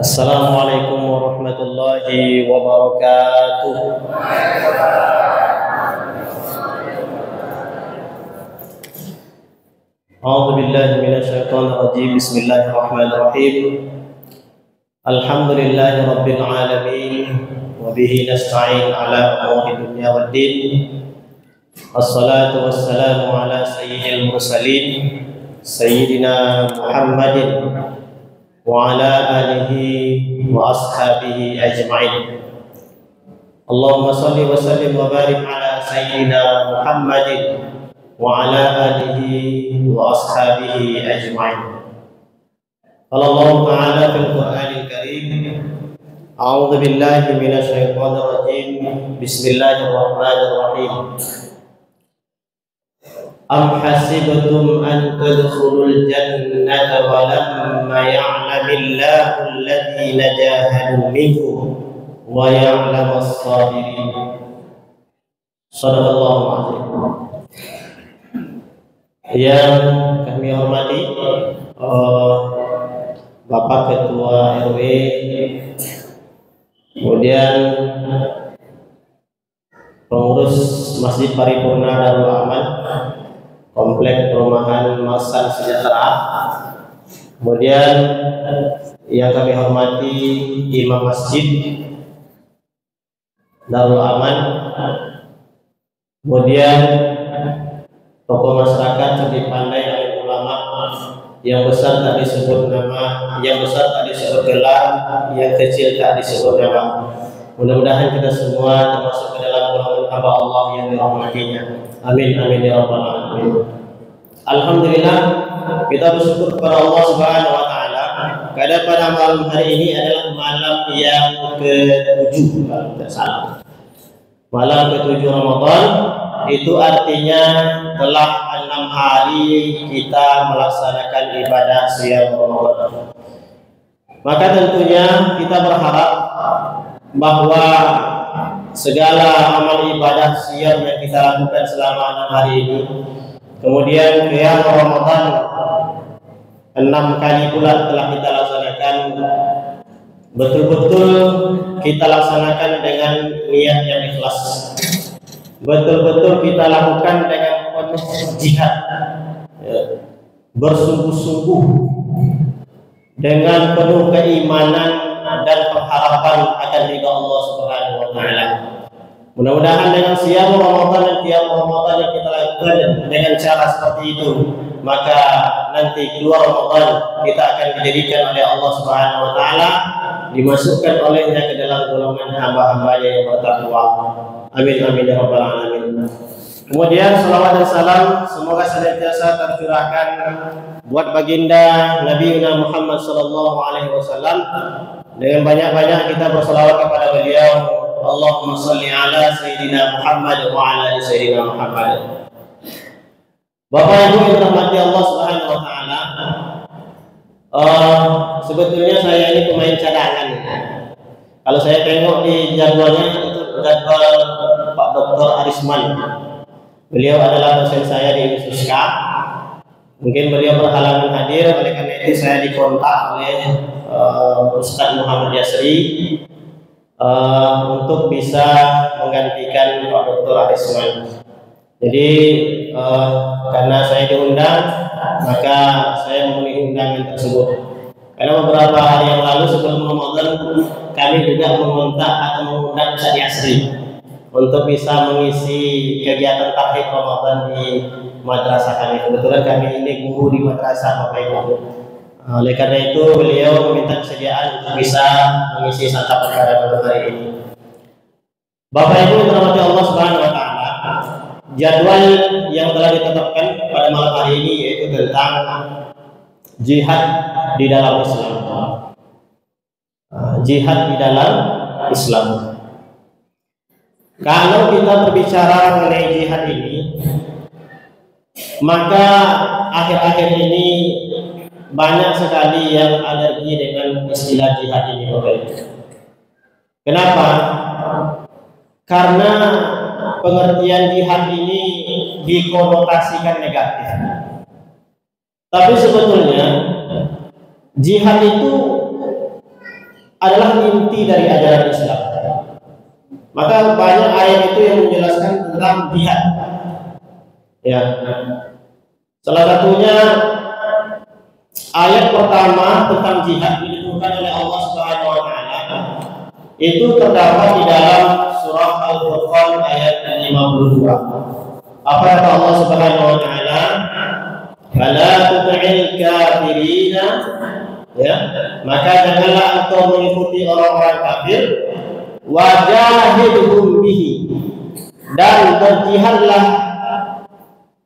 Assalamualaikum warahmatullahi wabarakatuh. A'udzu billahi minasyaitonir rajim. Bismillahirrahmanirrahim. Alhamdulillahi rabbil alamin wa bihi nasta'in ala umuri dunya waddin. Wassalatu wassalamu ala sayyidil mursalin sayyidina Muhammadin wa ala alihi wa ashabihi ajma'in. Allahumma salli wa sallim wa barik ala sayyidina Muhammadin wa ala alihi wa ashabihi ajma'in. Qala Allah ta'ala fil Qur'anil Karim, a'udzu billahi minasyaitonir rajim. Bismillahirrahmanirrahim. Am hasibtum an tadkhulul jannata wa lamma ya'lamillahu alladhina jahadu minkum wa ya'lamas sabirin. Shadaqallahu azim. Yang kami hormati Bapak Ketua RW, kemudian pengurus Masjid Paripurna Darul Aman, Komplek Perumahan Masan Sejahtera, kemudian yang kami hormati Imam Masjid Darul Aman, kemudian tokoh masyarakat seperti pandai alim ulama, yang besar tak disebut nama, yang besar tak disebut gelar, yang kecil tak disebut nama. Mudah-mudahan kita semua termasuk ke dalam golongan hamba Allah yang dirahmatinya. Amin amin ya rabbal alamin. Alhamdulillah, kita bersyukur kepada Allah Subhanahu wa taala karena pada malam hari ini adalah malam yang ke-7 kalau tidak salah. Malam ke-7 Ramadan, itu artinya telah 6 hari kita melaksanakan ibadah siang Ramadan. Maka tentunya kita berharap bahwa segala amal ibadah siang yang kita lakukan selama 6 hari ini, kemudian qiyam Ramadan 6 kali pula telah kita laksanakan, betul-betul kita laksanakan dengan niat yang ikhlas, betul-betul kita lakukan dengan penuh jihad, bersungguh-sungguh dengan penuh keimanan dan pengharapan akan ridha Allah Subhanahu wa taala. Mudah-mudahan dengan siang Ramadan dan qiyam Ramadan yang kita lakukan dengan cara seperti itu, maka nanti keluar Ramadan kita akan dijadikan oleh Allah Subhanahu wa taala, dimasukkan olehnya ke dalam golongan hamba-hambanya yang bertakwa. Amin amin ya rabbal alamin. Kemudian salawat dan salam semoga senantiasa tercurahkan buat baginda Nabi Muhammad sallallahu alaihi wasallam. Dengan banyak-banyak kita bersalawat kepada beliau. Allahumma shalli ala sayyidina Muhammad wa ala ali sayyidina Muhammad. Bapak Ibu yang dirahmati Allah Subhanahu wa taala, sebetulnya saya ini pemain cadangan. Kalau saya tengok di jadwalnya, itu jadwal Pak Dr. Arisman. Beliau adalah dosen saya di Suska. Mungkin beliau berhalangan hadir, oleh karena itu saya dikontak oleh Ustaz Muhammad Yasri untuk bisa menggantikan Pak Dr. Arisman. Jadi karena saya diundang, maka saya memenuhi undangan tersebut. Karena beberapa hari yang lalu sebelum Ramadan, kami juga meminta atau mengundang Ustaz Yasri untuk bisa mengisi kegiatan tahlil Ramadan di madrasah kami. Kebetulan kami ini guru di madrasah Bapak Ibu. Oleh karena itu beliau meminta kesediaan untuk bisa mengisi santapan pada malam hari ini. Bapak Ibu yang dirahmati Allah Subhanahu wa taala, jadwal yang telah ditetapkan pada malam hari ini yaitu tentang jihad di dalam Islam. Jihad di dalam Islam. Kalau kita berbicara mengenai jihad ini, maka akhir-akhir ini banyak sekali yang alergi dengan istilah jihad ini, Bapak Ibu. Kenapa? Karena pengertian jihad ini dikonotasikan negatif. Tapi sebetulnya jihad itu adalah inti dari ajaran Islam. Maka banyak ayat itu yang menjelaskan tentang jihad. Ya. Salah satunya ayat pertama tentang jihad diturunkan oleh Allah Subhanahu wa taala. Itu terdapat di dalam surah Al-Furqan ayat 52. Apa kata Allah Subhanahu wa taala? Fala tuti'il kafirina, ya, maka janganlah engkau mengikuti orang-orang kafir, wajahidhum bihi, dan berjihadlah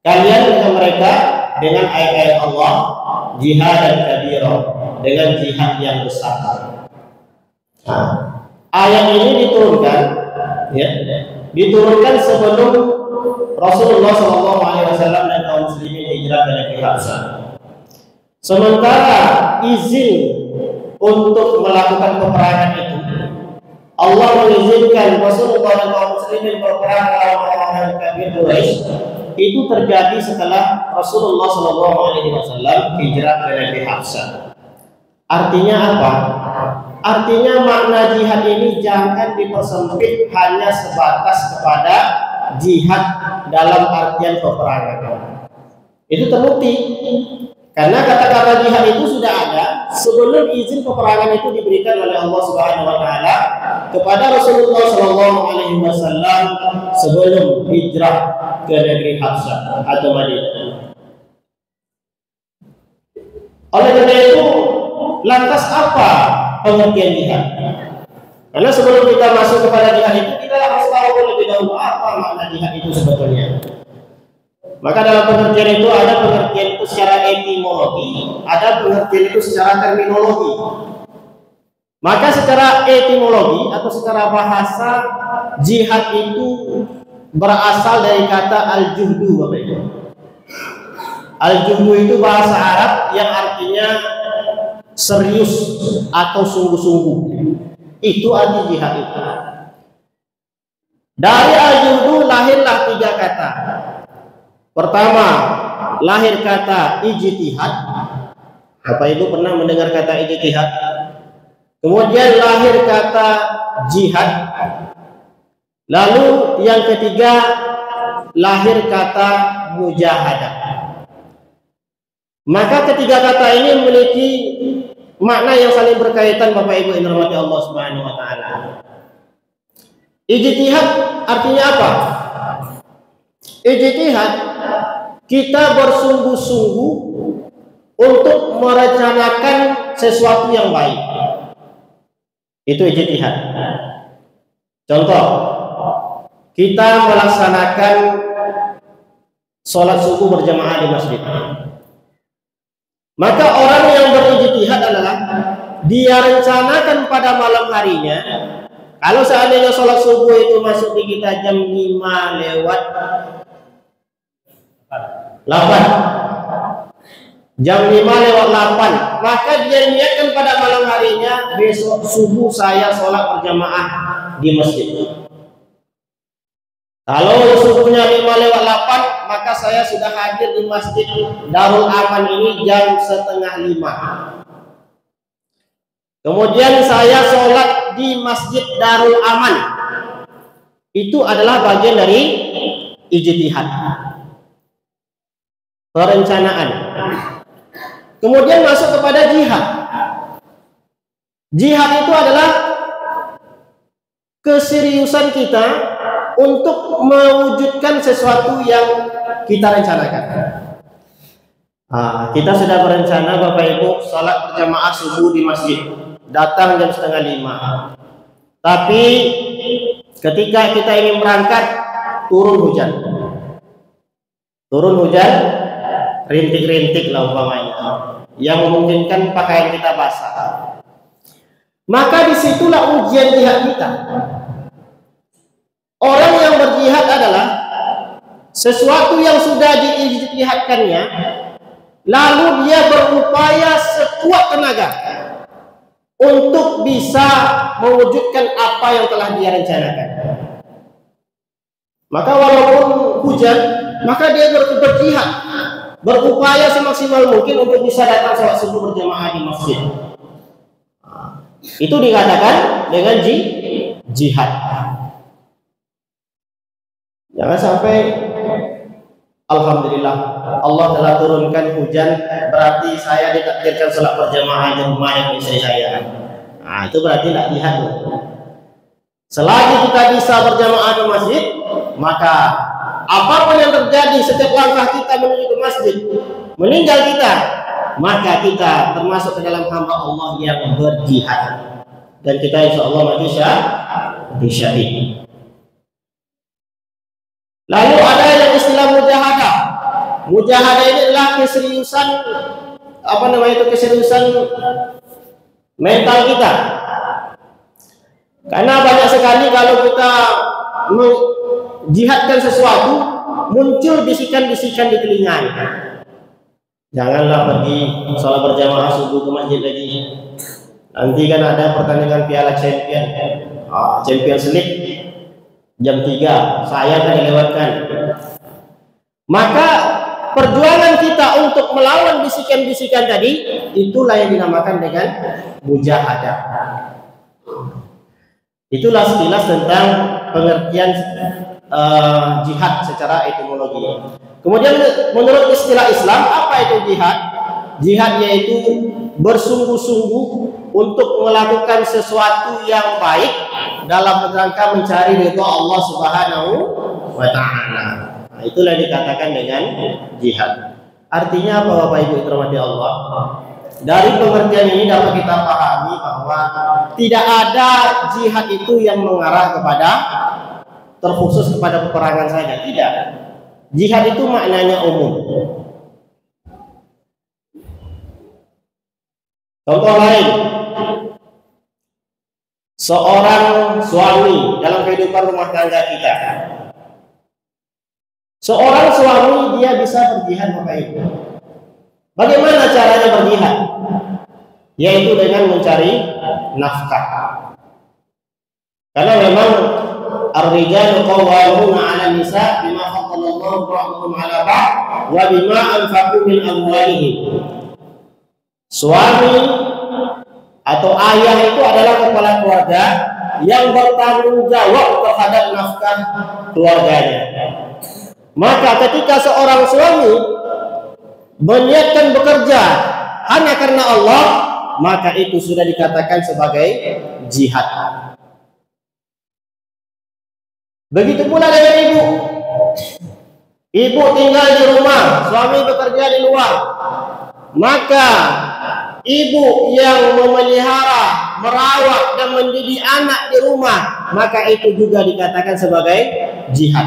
kalian dengan mereka dengan ayat-ayat Allah, jihadan kabira, dengan jihad yang besar. Nah, ayat ini diturunkan, ya, diturunkan sebelum Rasulullah SAW dan kaum muslimin hijrah ke negeri Habsyah. Sementara izin untuk melakukan peperangan itu, Allah mengizinkan Rasulullah dan kaum muslimin berperang melawan orang-orang kafir Quraisy, itu terjadi setelah Rasulullah SAW hijrah ke negeri Habsyah. Artinya apa? Artinya makna jihad ini jangan dipersempit hanya sebatas kepada jihad dalam artian peperangan. Itu terbukti karena kata-kata jihad itu sudah ada sebelum izin peperangan itu diberikan oleh Allah Subhanahu wa taala kepada Rasulullah SAW sebelum hijrah ke negeri Habsyah atau Madinah. Oleh karena itu, lantas apa pengertian jihad? Karena sebelum kita masuk kepada jihad itu, kita harus tahu lebih dahulu apa makna jihad itu sebetulnya. Maka dalam pengertian itu ada pengertian itu secara etimologi, ada pengertian itu secara terminologi. Maka secara etimologi atau secara bahasa, jihad itu berasal dari kata al-juhdu, Bapak Ibu. Al-juhdu itu bahasa Arab yang artinya serius atau sungguh-sungguh. Itu arti jihad itu. Dari al-juhdu lahirlah 3 kata. Pertama, lahir kata ijtihad. Bapak Ibu pernah mendengar kata ijtihad? Kemudian lahir kata jihad. Lalu yang ketiga, lahir kata mujahadah. Maka ketiga kata ini memiliki makna yang saling berkaitan, Bapak Ibu yang dirahmati Allah Subhanahu wa taala. Ijtihad artinya apa? Ijtihad, kita bersungguh-sungguh untuk merencanakan sesuatu yang baik. Itu ijtihad. Contoh, kita melaksanakan sholat subuh berjamaah di masjid. Maka orang yang berijtihad adalah dia rencanakan pada malam harinya. Kalau seandainya sholat subuh itu masuk di kita jam 5 lewat 8, jam 5 lewat 8, maka dia niatkan pada malam harinya, besok subuh saya sholat berjamaah di masjid. Kalau subuhnya 5 lewat 8, maka saya sudah hadir di masjid Darul Aman ini jam 4:30. Kemudian saya sholat di masjid Darul Aman. Itu adalah bagian dari ijtihad, perencanaan. Kemudian masuk kepada jihad. Jihad itu adalah keseriusan kita untuk mewujudkan sesuatu yang kita rencanakan. Kita sudah berencana, Bapak Ibu, sholat berjamaah subuh di masjid, datang jam 4:30. Tapi ketika kita ingin berangkat, turun hujan. Turun hujan, rintik-rintik lah umpamanya, yang memungkinkan pakaian kita basah. Maka disitulah ujian jihad kita. Orang yang berjihad adalah sesuatu yang sudah diijtihadkannya, lalu dia berupaya sekuat tenaga untuk bisa mewujudkan apa yang telah dia rencanakan. Maka walaupun hujan, maka dia berjihad, berupaya semaksimal mungkin untuk bisa datang sholat subuh berjamaah di masjid. Itu dikatakan dengan jihad. Jangan sampai alhamdulillah Allah telah turunkan hujan, berarti saya ditakdirkan sholat berjamaah di rumah yang istri saya. Nah, itu berarti tidak jihad. Selagi kita bisa berjamaah di masjid, maka apapun yang terjadi setiap langkah kita menuju ke masjid, meninggal kita, maka kita termasuk ke dalam hamba Allah yang berjihad, dan kita insya Allah mati syahid. Lalu ada yang istilah mujahadah. Mujahadah ini adalah keseriusan, keseriusan mental kita. Karena banyak sekali kalau kita menjihadkan sesuatu, muncul bisikan-bisikan di telinga. Janganlah pergi sholat berjamaah subuh ke masjid lagi. Nanti kan ada pertandingan Piala Champions League jam 3, saya akan dilewatkan. Maka perjuangan kita untuk melawan bisikan-bisikan tadi, itulah yang dinamakan dengan mujahadah. Itulah sekilas tentang pengertian jihad secara etimologi. Kemudian menurut istilah Islam, apa itu jihad? Jihad yaitu bersungguh-sungguh untuk melakukan sesuatu yang baik dalam rangka mencari ridha Allah Subhanahu wa taala. Nah, itulah dikatakan dengan jihad. Artinya apa Bapak Ibu dirahmati Allah? Dari pengertian ini dapat kita pahami bahwa tidak ada jihad itu yang mengarah kepada terkhusus kepada peperangan saja, tidak. Jihad itu maknanya umum. Contoh lain, seorang suami dalam kehidupan rumah tangga kita. Seorang suami dia bisa berjihad Bapak Ibu. Bagaimana caranya berjihad? Yaitu dengan mencari nafkah. Karena memang ar-rijalu qawwamuna 'ala an-nisa bima faddalallahu ba'dahum 'ala ba'd wa bima anfaqu min amwalihim. Suami atau ayah itu adalah kepala keluarga yang bertanggung jawab terhadap nafkah keluarganya. Maka ketika seorang suami meniatkan bekerja hanya karena Allah, maka itu sudah dikatakan sebagai jihad. Begitu pula dengan ibu. Ibu tinggal di rumah, suami bekerja di luar. Maka ibu yang memelihara, merawat dan mendidik anak di rumah, maka itu juga dikatakan sebagai jihad.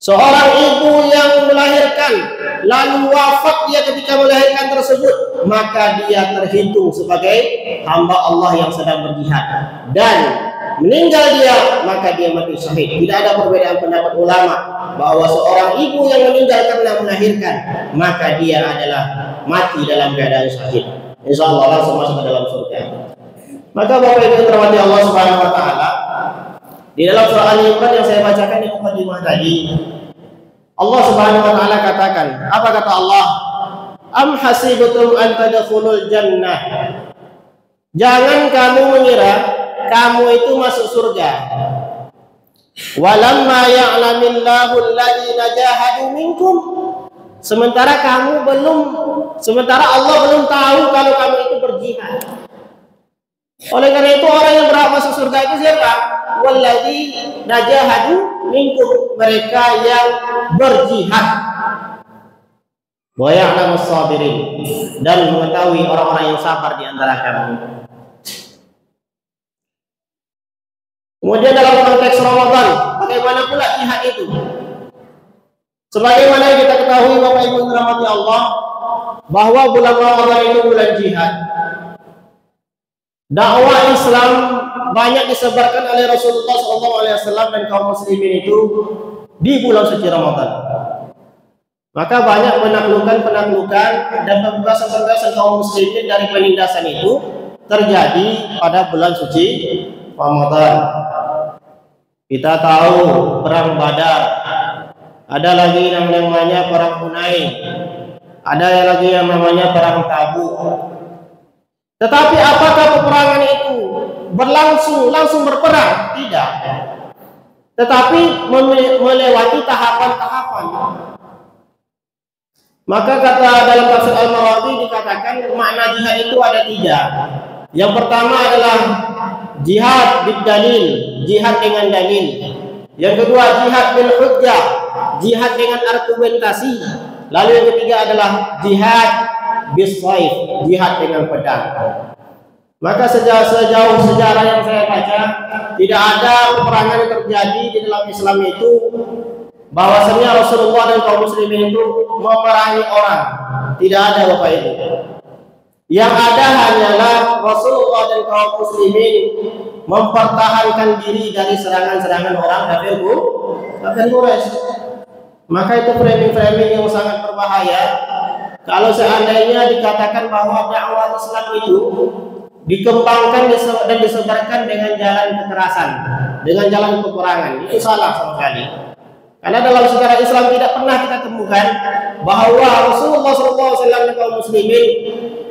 Seorang ibu yang melahirkan lalu wafat dia ketika melahirkan tersebut, maka dia terhitung sebagai hamba Allah yang sedang berjihad. Dan meninggal dia, maka dia mati syahid. Tidak ada perbedaan pendapat ulama bahwa seorang ibu yang meninggal karena melahirkan, maka dia adalah mati dalam keadaan syahid. Insya Allah langsung masuk ke dalam surga. Maka Bapak Ibu yang dirahmati Allah Subhanahu wa taala, di dalam surah Al-Imran yang saya bacakan di mukadimah tadi, Allah Subhanahu wa taala katakan, apa kata Allah? Am hasibtum an tadkhulul jannah. Jangan kamu mengira kamu itu masuk surga. Walamma ya'lamillahu alladziina jahadu minkum. Sementara Allah belum tahu kalau kamu itu berjihad. Oleh karena itu orang yang berhak masuk surga itu siapa? Walladziina jahadu minkum, mereka yang berjihad. Wa ya'lamus sabirin, dan mengetahui orang-orang yang sabar di antara kamu. Kemudian dalam konteks Ramadan, bagaimana pula jihad itu? Sebagaimana yang kita ketahui Bapak Ibu yang dirahmati Allah, bahwa bulan Ramadan itu bulan jihad. Dakwah Islam banyak disebarkan oleh Rasulullah SAW dan kaum muslimin itu di bulan suci Ramadan. Maka banyak penaklukan dan pembebasan kaum muslimin dari penindasan itu terjadi pada bulan suci Ramadan. Kita tahu perang Badar, ada lagi yang namanya perang Hunain, ada lagi yang namanya perang Tabuk. Tetapi apakah peperangan itu langsung berperang? Tidak. Tetapi melewati tahapan-tahapan. Maka kata dalam tafsir Al-Mawardi dikatakan makna jihad itu ada 3. Yang pertama adalah jihad bil dalil, jihad dengan dalil. Yang kedua jihad bil hujjah, jihad dengan argumentasi. Lalu yang ketiga adalah jihad bis saif, jihad dengan pedang. Maka sejauh sejarah yang saya baca, tidak ada peperangan yang terjadi di dalam Islam itu bahwasanya Rasulullah dan kaum muslimin itu memerangi orang. Tidak ada Bapak Ibu. Yang ada hanyalah Rasulullah dan kaum muslimin mempertahankan diri dari serangan-serangan orang kafir Quraisy. Maka itu framing-framing yang sangat berbahaya. Kalau seandainya dikatakan bahwa dakwah Islam itu dikembangkan dan disebarkan dengan jalan kekerasan, dengan jalan peperangan, itu salah sama sekali. Karena dalam sejarah Islam tidak pernah kita temukan bahwa Rasulullah SAW dan kaum muslimin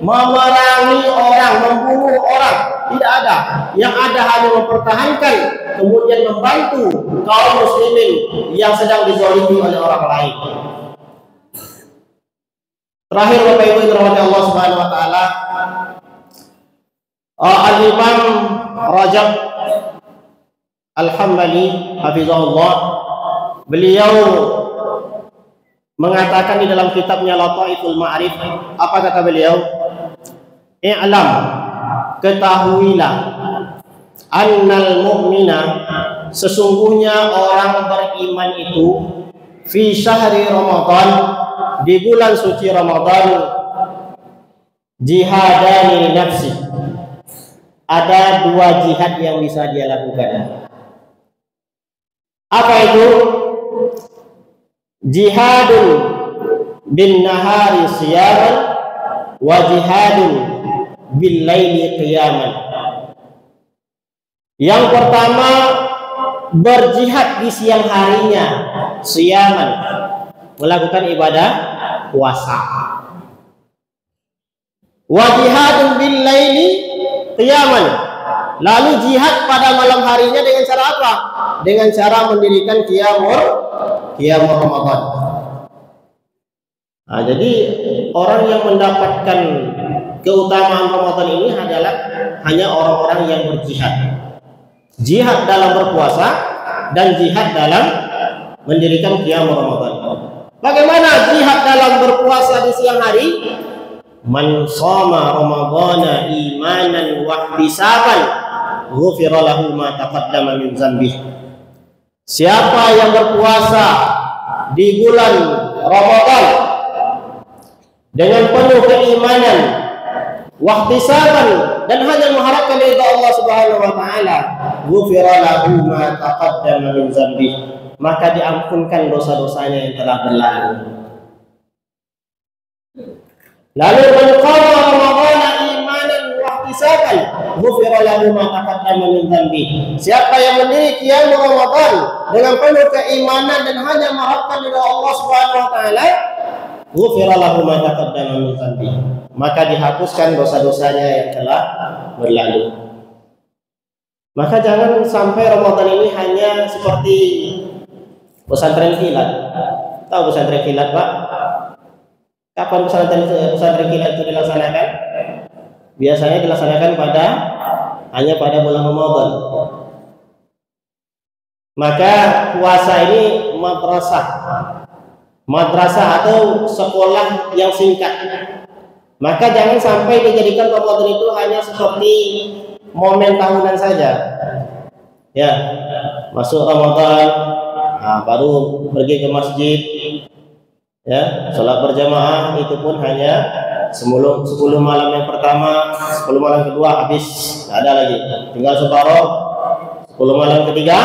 memerangi orang, membunuh orang. Tidak ada. Yang ada hanya mempertahankan, kemudian membantu kaum muslimin yang sedang dizalimi oleh orang lain. Terakhir Bapak Ibu yang dirahmati Allah Subhanahu wa taala, Al-Imam Rajab Al-Hambali hafizahullah, beliau mengatakan di dalam kitabnya Lataiful Ma'arif, apa kata beliau? I'lam, ketahuilah, annal mu'mina, sesungguhnya orang beriman itu fi syahri Ramadan, di bulan suci Ramadan, jihadani nafsi, ada 2 jihad yang bisa dia lakukan. Apa itu? Jihadun bin nahari siyaman wa jihadun bil laili qiyaman. Yang pertama, berjihad di siang harinya, siyaman, melakukan ibadah puasa. Wa jihadun bil laili qiyaman, lalu jihad pada malam harinya dengan cara apa? Dengan cara mendirikan qiyamul Ramadan. Nah, jadi orang yang mendapatkan keutamaan Ramadan ini adalah hanya orang-orang yang berjihad. Jihad dalam berpuasa dan jihad dalam mendirikan qiyamul Ramadan. Bagaimana jihad dalam berpuasa di siang hari? Man shoma ramadhana imanan wa ihtisaban ghufira lahu ma taqaddama min dzambihi. Siapa yang berpuasa di bulan Ramadan dengan penuh keimanan, wa ihtisaban, dan hanya mengharapkan ridha Allah Subhanahu wa taala, ghufira lahu ma taqaddama min dzambihi, maka diampunkan dosa-dosanya yang telah berlalu. Lalu man qama ramadhana imanan wa ihtisaban ghufira lahu ma taqaddama min dzambihi. Siapa yang mendirikan qiyam Ramadan dengan penuh keimanan dan hanya mengharapkan ridha Allah Subhanahu wa taala, ghufira lahu ma taqaddama min dzambihi, maka dihapuskan dosa-dosanya yang telah berlalu. Maka jangan sampai Ramadan ini hanya seperti pesantren kilat. Tahu pesantren kilat, Pak? Kapan pesantren kilat itu dilaksanakan? Biasanya dilaksanakan hanya pada bulan Ramadan. Maka puasa ini madrasah atau sekolah yang singkat. Maka jangan sampai dijadikan Ramadan itu hanya seperti momen tahunan saja. Ya, masuk Ramadan, baru pergi ke masjid, ya, sholat berjamaah, itu pun hanya 10 malam yang pertama, 10 malam kedua habis, tidak ada lagi, tinggal separuh. 10 malam ketiga,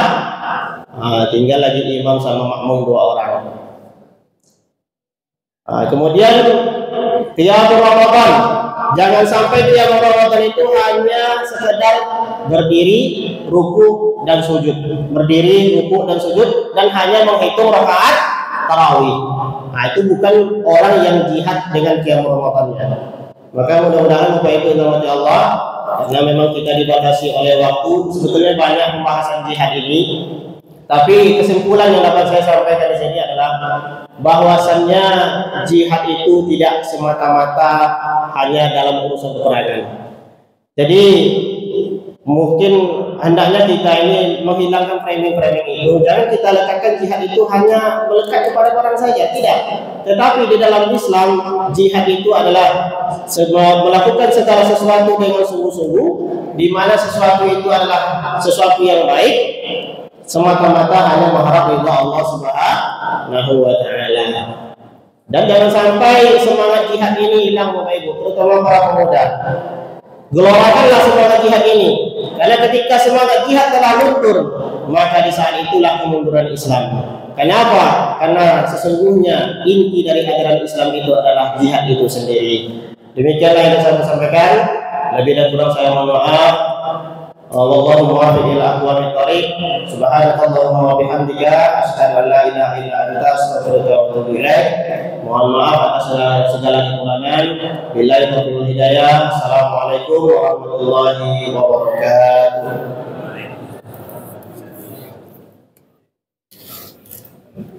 tinggal lagi imam sama makmum 2 orang. Kemudian qiyam Ramadan, jangan sampai qiyam Ramadan itu hanya sekedar berdiri, ruku dan sujud, berdiri, ruku dan sujud, dan hanya menghitung rakaat tarawih. Itu bukan orang yang jihad dengan qiyam Ramadannya. Maka mudah-mudahan Bapak Ibu yang dirahmati Allah, karena memang kita dibatasi oleh waktu, sebetulnya banyak pembahasan jihad ini. Tapi kesimpulan yang dapat saya sampaikan di sini adalah bahwasannya jihad itu tidak semata-mata hanya dalam urusan peperangan. Jadi mungkin hendaknya kita ini menghilangkan framing-framing itu. Jangan kita letakkan jihad itu hanya melekat kepada orang saja, tidak. Tetapi di dalam Islam, jihad itu adalah melakukan segala sesuatu dengan sungguh-sungguh, di mana sesuatu itu adalah sesuatu yang baik, semata-mata hanya mengharap ridha Allah Subhanahu wa taala. Dan jangan sampai semangat jihad ini hilang Bapak Ibu, terutama para pemuda. Gelorakanlah semangat jihad ini, karena ketika semangat jihad telah luntur, maka di saat itulah kemunduran Islam. Kenapa? Karena sesungguhnya inti dari ajaran Islam itu adalah jihad itu sendiri. Demikianlah yang saya sampaikan. Lebih dan kurang saya mohon maaf. Wallahu muwaffiq ila aqwamit thoriq. Subhanakallahumma wa bihamdika asyhadu an la ilaha illa anta astaghfiruka wa atubu ilaik. Mohon maaf atas segala kekurangan. Billahi taufiq wal hidayah. Assalamualaikum warahmatullahi wabarakatuh.